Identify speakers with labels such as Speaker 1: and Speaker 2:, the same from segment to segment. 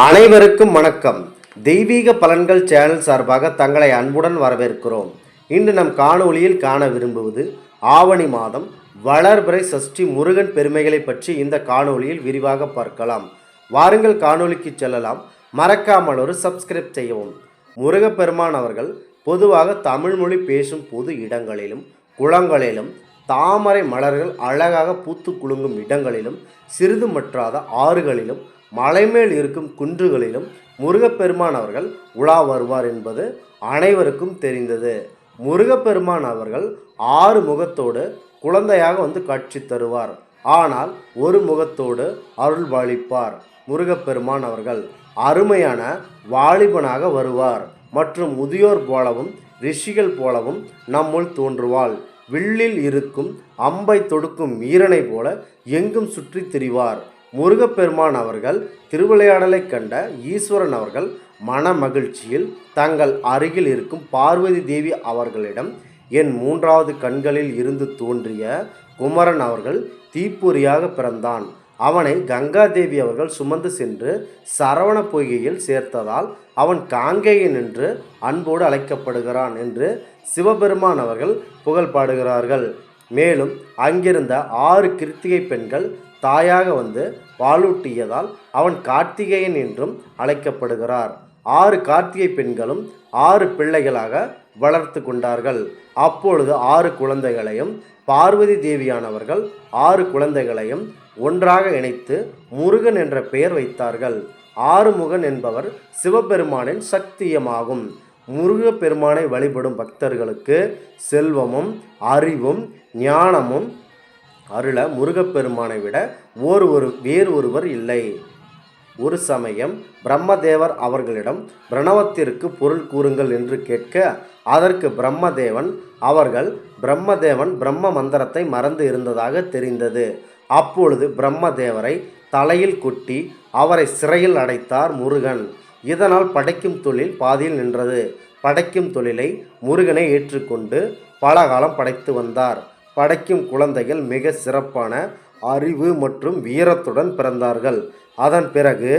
Speaker 1: அனைவருக்கும் வணக்கம். தெய்வீக பலன்கள் சேனல் சார்பாக தங்களை அன்புடன் வரவேற்கிறோம். இன்று நம் காணொளியில் காண விரும்புவது ஆவணி மாதம் வளர்பிறை சஷ்டி முருகன் பெருமைகளை பற்றி இந்த காணொளியில் விரிவாக பார்க்கலாம். வாருங்கள் காணொளிக்கு செல்லலாம். மறக்காமல் ஒரு சப்ஸ்கிரைப் செய்யவும். முருகப்பெருமான் அவர்கள் பொதுவாக தமிழ் மொழி பேசும் பொது இடங்களிலும் குளங்களிலும் தாமரை மலர்கள் அழகாக பூத்து குலுங்கும் இடங்களிலும் சிறிது மற்றாத ஆறுகளிலும் மலைமேல் இருக்கும் குன்றுகளிலும் முருகப்பெருமான் அவர்கள் உலா வருவார் என்பது அனைவருக்கும் தெரிந்தது. முருகப்பெருமான் அவர்கள் 6 முகத்தோடு குழந்தையாக காட்சி தருவார். ஆனால் ஒரு முகத்தோடு அருள் பாலிப்பார். முருகப்பெருமான் அவர்கள் அருமையான வாலிபனாக வருவார் மற்றும் முதியோர் போலவும் ரிஷிகள் போலவும் நம்முள் தோன்றுவாள். வில்லில் இருக்கும் அம்பை தொடுக்கும் வீரனை போல எங்கும் சுற்றி திரிவார். முருகப்பெருமான் அவர்கள் திருவிளையாடலை கண்ட ஈஸ்வரன் அவர்கள் மன மகிழ்ச்சியில் தங்கள் அருகில் இருக்கும் பார்வதி தேவி அவர்களிடம் என் 3வது கண்களில் இருந்து தோன்றிய குமரன் அவர்கள் தீப்பொறியாக பிறந்தான். அவனை கங்காதேவி அவர்கள் சுமந்து சென்று சரவண பொய்கையில் சேர்த்ததால் அவன் காங்கேயன் என்று அன்போடு அழைக்கப்படுகிறான் என்று சிவபெருமான் அவர்கள் புகழ் பாடுகிறார்கள். மேலும் அங்கிருந்த 6 கிருத்திகை பெண்கள் தாயாக பாலூட்டியதால் அவன் கார்த்திகேயன் என்றும் அழைக்கப்படுகிறார். 6 கார்த்திகை பெண்களும் 6 பிள்ளைகளாக வளர்த்து கொண்டார்கள். அப்பொழுது 6 குழந்தைகளையும் பார்வதி தேவியானவர்கள் 6 குழந்தைகளையும் ஒன்றாக இணைத்து முருகன் என்ற பெயர் வைத்தார்கள். ஆறுமுகன் என்பவர் சிவபெருமானின் சக்தியமாகும். முருகப்பெருமானை வழிபடும் பக்தர்களுக்கு செல்வமும் அறிவும் ஞானமும் அருள முருகப்பெருமானை விட வேறு ஒருவர் இல்லை. ஒரு சமயம் பிரம்மதேவர் அவர்களிடம் பிரணவத்திற்கு பொருள் கூறுங்கள் என்று கேட்க அதற்கு பிரம்மதேவன் பிரம்ம மந்திரத்தை மறந்து இருந்ததாக தெரிந்தது. அப்பொழுது பிரம்மதேவரை தலையில் கொட்டி அவரை சிறையில் அடைத்தார் முருகன். இதனால் படைக்கும் தொழில் பாதியில் நின்றது. படைக்கும் தொழிலை முருகனை ஏற்றுக்கொண்டு பல காலம் படைத்து வந்தார். படைக்கும் குழந்தைகள் மிக சிறப்பான அறிவு மற்றும் வீரத்துடன் பிறந்தார்கள். அதன் பிறகு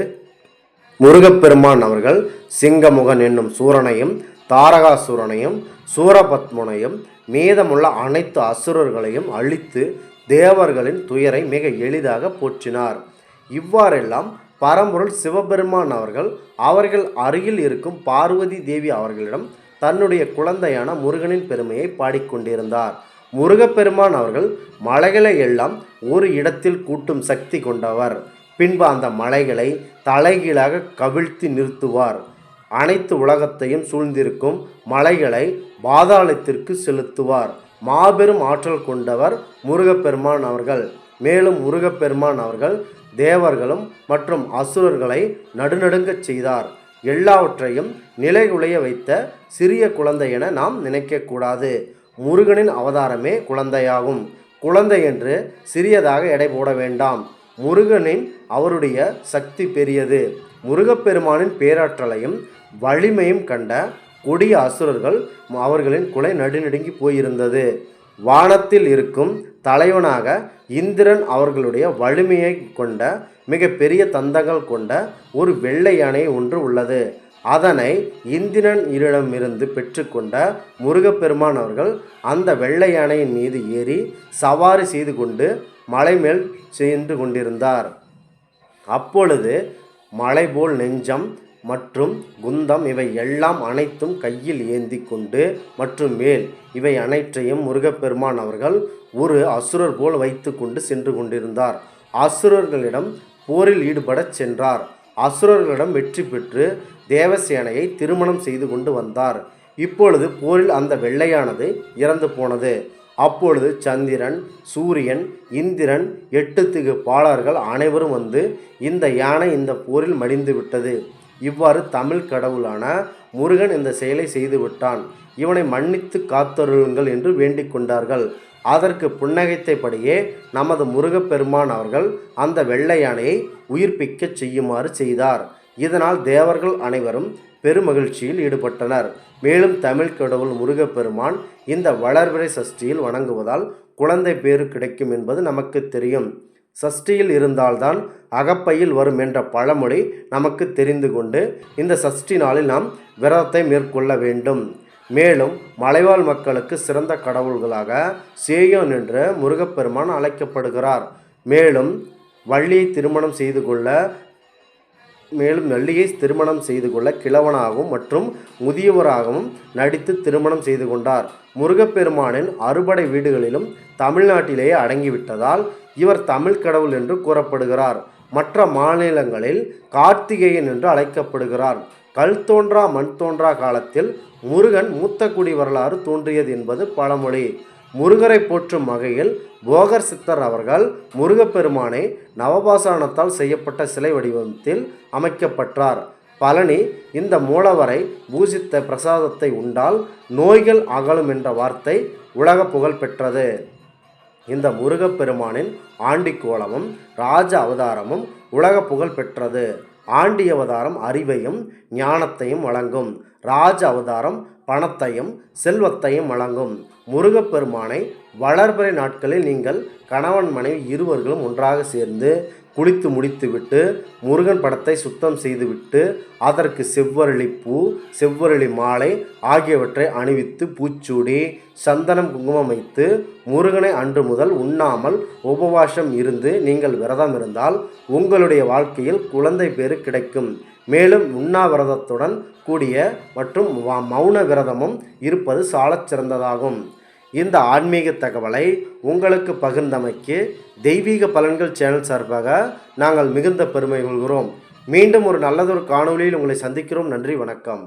Speaker 1: முருகப்பெருமான் அவர்கள் சிங்கமுகன் என்னும் சூரனையும் தாரகாசூரனையும் சூரபத்மனையும் மீதமுள்ள அனைத்து அசுரர்களையும் அழித்து தேவர்களின் துயரை மிக எளிதாக போற்றினார். இவ்வாறெல்லாம் பரம்பொருள் சிவபெருமான் அவர்கள் அருகில் இருக்கும் பார்வதி தேவி அவர்களிடம் தன்னுடைய குழந்தையான முருகனின் பெருமையை பாடிக்கொண்டிருந்தார். முருகப்பெருமான் அவர்கள் மலைகளை எல்லாம் ஒரு இடத்தில் கூட்டும் சக்தி கொண்டவர். பின்பு அந்த மலைகளை தலைகீழாக கவிழ்த்தி நிறுத்துவார். அனைத்து உலகத்தையும் சூழ்ந்திருக்கும் மலைகளை பாதாளத்திற்கு செலுத்துவார். மாபெரும் ஆற்றல் கொண்டவர் முருகப்பெருமான் அவர்கள். மேலும் முருகப்பெருமான் அவர்கள் தேவர்களும் மற்றும் அசுரர்களை நடுநடுங்கச் செய்தார். எல்லாவற்றையும் நிலைகுலைய வைத்த சிறிய குழந்தை என நாம் நினைக்கக்கூடாது. முருகனின் அவதாரமே குழந்தையாகும். குழந்தை என்று சிறியதாக எடை போட வேண்டாம். அவருடைய சக்தி பெரியது. முருகப்பெருமானின் பேராற்றலையும் வலிமையும் கண்ட கொடிய அசுரர்கள் அவர்களின் குலை நடுநடுங்கி போயிருந்தது. வானத்தில் இருக்கும் தலைவனாக இந்திரன் அவர்களுடைய வலிமையை கொண்ட மிக பெரிய தந்தங்கள் கொண்ட ஒரு வெள்ளை யானை ஒன்று உள்ளது. அதனை இந்திரனிடமிருந்து பெற்றுக்கொண்ட முருகப்பெருமான் அவர்கள் அந்த வெள்ளை யானையின் மீது ஏறி சவாரி செய்து கொண்டு மலை மேல் சென்று கொண்டிருந்தார். அப்பொழுது மலை போல் நெஞ்சம் மற்றும் குந்தம் இவை எல்லாம் அனைத்தும் கையில் ஏந்தி கொண்டு மற்றும் மேல் இவை அனைத்தையும் முருகப்பெருமான் அவர்கள் ஒரு அசுரர் போல் வைத்து கொண்டு சென்று கொண்டிருந்தார். அசுரர்களிடம் போரில் ஈடுபடச் சென்றார். அசுரர்களிடம் வெற்றி பெற்று தேவசேனையை திருமணம் செய்து கொண்டு வந்தார். இப்பொழுது போரில் அந்த வெள்ளையானது இறந்து போனது. அப்பொழுது சந்திரன், சூரியன், இந்திரன், 8 திகு பாலர்கள் அனைவரும் இந்த யானை இந்த போரில் மடிந்து விட்டது. இவ்வாறு தமிழ் கடவுளான முருகன் இந்த செயலை செய்து விட்டான். இவனை மன்னித்து காத்தருளுங்கள் என்று வேண்டிக் கொண்டார்கள். அதற்கு புன்னகைத்தபடியே நமது முருகப்பெருமான் அவர்கள் அந்த வெள்ளை யானையை உயிர்ப்பிக்கச் செய்யுமாறு செய்தார். இதனால் தேவர்கள் அனைவரும் பெருமகிழ்ச்சியில் ஈடுபட்டனர். மேலும் தமிழ் கடவுள் முருகப்பெருமான் இந்த வளர்பிறை சஷ்டியில் வணங்குவதால் குழந்தை பேறு கிடைக்கும் என்பது நமக்கு தெரியும். சஷ்டியில் இருந்தால்தான் அகப்பையில் வரும் என்ற பழமொழி நமக்கு தெரிந்து கொண்டு இந்த சஷ்டி நாளில் நாம் விரதத்தை மேற்கொள்ள வேண்டும். மேலும் மலைவாழ் மக்களுக்கு சிறந்த கடவுள்களாக சேயோன் என்ற முருகப்பெருமான் அழைக்கப்படுகிறார். மேலும் வள்ளியை திருமணம் செய்து கொள்ள கிழவனாகவும் மற்றும் முதியவராகவும் நடித்து திருமணம் செய்து கொண்டார். முருகப்பெருமானின் அறுபடை வீடுகளிலும் தமிழ்நாட்டிலேயே அடங்கிவிட்டதால் இவர் தமிழ் கடவுள் என்று கூறப்படுகிறார். மற்ற மாநிலங்களில் கார்த்திகேயன் என்று அழைக்கப்படுகிறார். கல் தோன்றா மண் தோன்றா காலத்தில் முருகன் மூத்த குடி வரலாறு தோன்றியது என்பது பழமொழி. முருகரை போற்றும் வகையில் போகர் சித்தர் அவர்கள் முருகப்பெருமானை நவபாசானத்தால் செய்யப்பட்ட சிலை வடிவத்தில் அமைக்கப்பட்டார். பழனி இந்த மூலவரை பூஜித்த பிரசாதத்தை உண்டால் நோய்கள் அகலும் என்ற வார்த்தை உலக புகழ் பெற்றது. இந்த முருகப்பெருமானின் ஆண்டி கோலமும் ராஜ அவதாரமும் உலக புகழ் பெற்றது. ஆண்டி அவதாரம் அறிவையும் ஞானத்தையும் வழங்கும். ராஜ அவதாரம் பணத்தையும் செல்வத்தையும் வழங்கும். முருகப்பெருமானை வளர்பிறை நாட்களில் நீங்கள் கணவன் மனைவி இருவர்களும் ஒன்றாக சேர்ந்து குளித்து முடித்துவிட்டு முருகன் படத்தை சுத்தம் செய்துவிட்டு அதற்கு செவ்வரளி பூ, செவ்வரளி மாலை ஆகியவற்றை அணிவித்து பூச்சூடி சந்தனம் குங்குமம் வைத்து முருகனை அன்று முதல் உண்ணாமல் உபவாசம் இருந்து நீங்கள் விரதம் இருந்தால் உங்களுடைய வாழ்க்கையில் குழந்தை பேறு கிடைக்கும். மேலும் உண்ணாவிரதத்துடன் கூடிய மற்றும் மௌன விரதமும் இருப்பது சாலச் சிறந்ததாகும். இந்த ஆன்மீக தகவலை உங்களுக்கு பகிர்ந்தமைக்கு தெய்வீக பலன்கள் சேனல் சார்பாக நாங்கள் மிகுந்த பெருமை கொள்கிறோம். மீண்டும் ஒரு நல்லதொரு காணொளியில் உங்களை சந்திக்கிறோம். நன்றி, வணக்கம்.